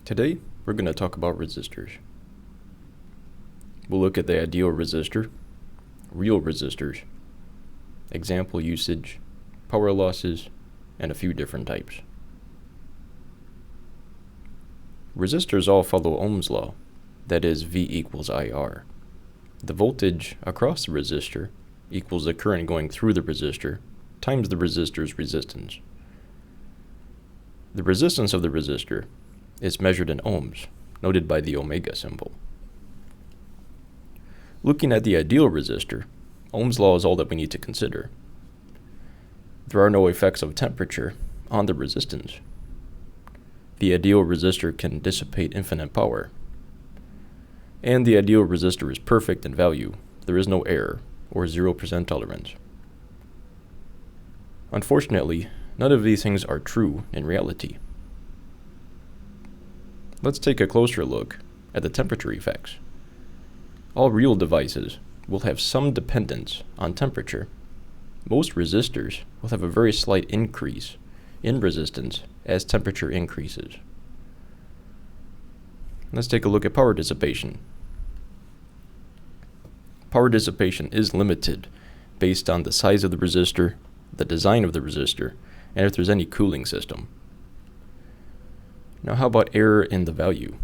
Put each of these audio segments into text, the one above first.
Today, we're going to talk about resistors. We'll look at the ideal resistor, real resistors, example usage, power losses, and a few different types. Resistors all follow Ohm's law, that is V equals IR. The voltage across the resistor equals the current going through the resistor times the resistor's resistance. The resistance of the resistor is measured in ohms, noted by the omega symbol. Looking at the ideal resistor, Ohm's law is all that we need to consider. There are no effects of temperature on the resistance. The ideal resistor can dissipate infinite power. And the ideal resistor is perfect in value. There is no error or 0% tolerance. Unfortunately, none of these things are true in reality. Let's take a closer look at the temperature effects. All real devices will have some dependence on temperature. Most resistors will have a very slight increase in resistance as temperature increases. Let's take a look at power dissipation. Power dissipation is limited based on the size of the resistor, the design of the resistor, and if there's any cooling system. Now, how about error in the value?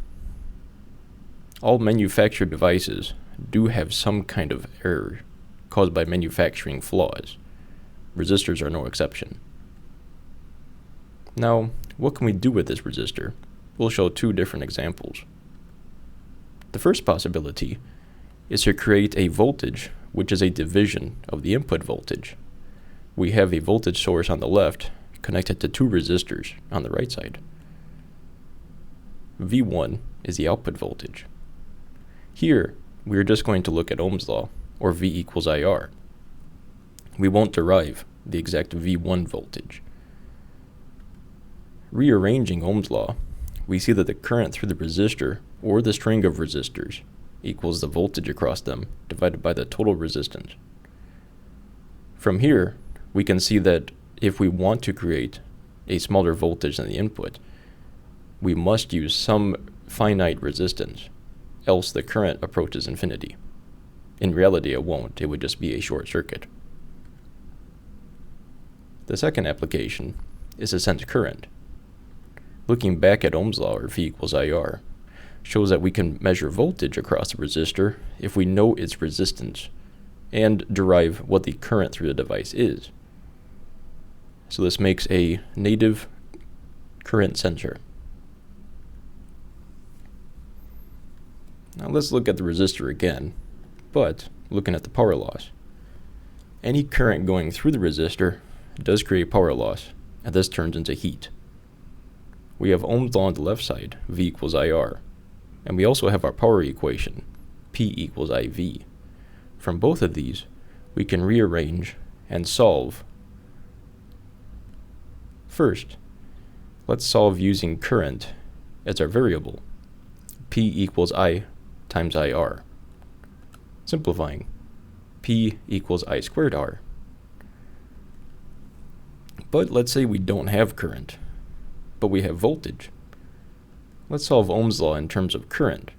All manufactured devices do have some kind of error caused by manufacturing flaws. Resistors are no exception. Now, what can we do with this resistor? We'll show two different examples. The first possibility is to create a voltage which is a division of the input voltage. We have a voltage source on the left connected to two resistors on the right side. V1 is the output voltage. Here, we are just going to look at Ohm's law, or V equals IR. We won't derive the exact V1 voltage. Rearranging Ohm's law, we see that the current through the resistor, or the string of resistors, equals the voltage across them divided by the total resistance. From here, we can see that if we want to create a smaller voltage than the input, we must use some finite resistance, else the current approaches infinity. In reality, it won't. It would just be a short circuit. The second application is to sense current. Looking back at Ohm's law, or V equals IR, shows that we can measure voltage across the resistor if we know its resistance and derive what the current through the device is. So this makes a native current sensor. Now let's look at the resistor again, but looking at the power loss. Any current going through the resistor does create power loss, and this turns into heat. We have Ohm's law on the left side, V equals IR, and we also have our power equation, P equals IV. From both of these, we can rearrange and solve. First, let's solve using current as our variable, P equals I times IR. Simplifying, P equals I squared R. But let's say we don't have current, but we have voltage. Let's solve Ohm's law in terms of current.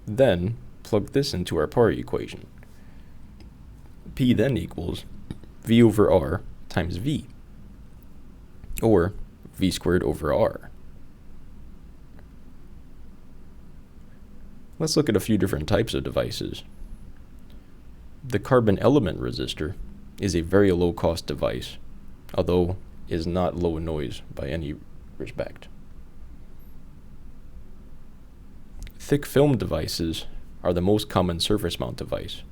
Then plug this into our power equation. P then equals V over R times V, or V squared over R. Let's look at a few different types of devices. The carbon element resistor is a very low-cost device, although is not low noise by any respect. Thick film devices are the most common surface mount device.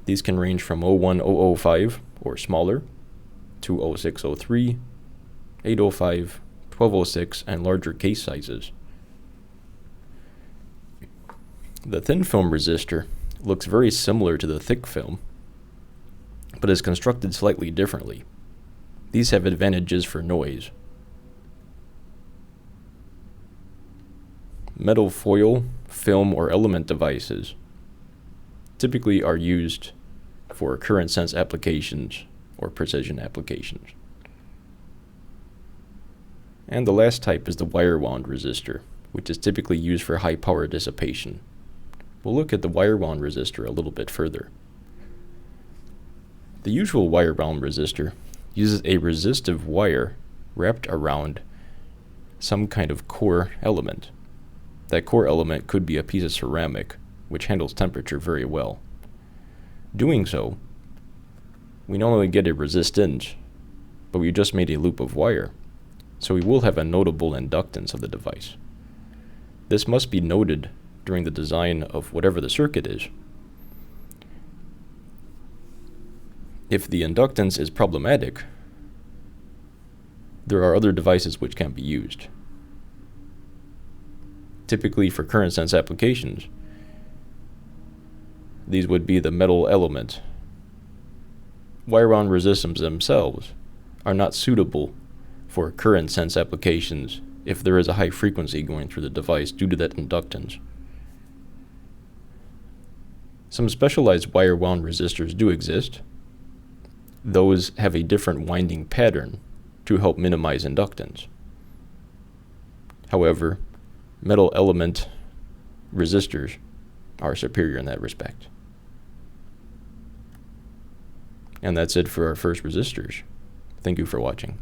These can range from 01005 or smaller to 0603, 805, 1206, and larger case sizes. The thin film resistor looks very similar to the thick film, but is constructed slightly differently. These have advantages for noise. Metal foil, film, or element devices typically are used for current sense applications or precision applications. And the last type is the wire-wound resistor, which is typically used for high power dissipation. We'll look at the wire-wound resistor a little bit further. The usual wire-wound resistor uses a resistive wire wrapped around some kind of core element. That core element could be a piece of ceramic, which handles temperature very well. Doing so, we not only get a resistance, but we just made a loop of wire, so we will have a notable inductance of the device. This must be noted during the design of whatever the circuit is. If the inductance is problematic, there are other devices which can be used. Typically for current sense applications, these would be the metal element. Wire-wound resistors themselves are not suitable for current sense applications if there is a high frequency going through the device due to that inductance. Some specialized wire-wound resistors do exist. Those have a different winding pattern to help minimize inductance. However, metal element resistors are superior in that respect. And that's it for our first resistors. Thank you for watching.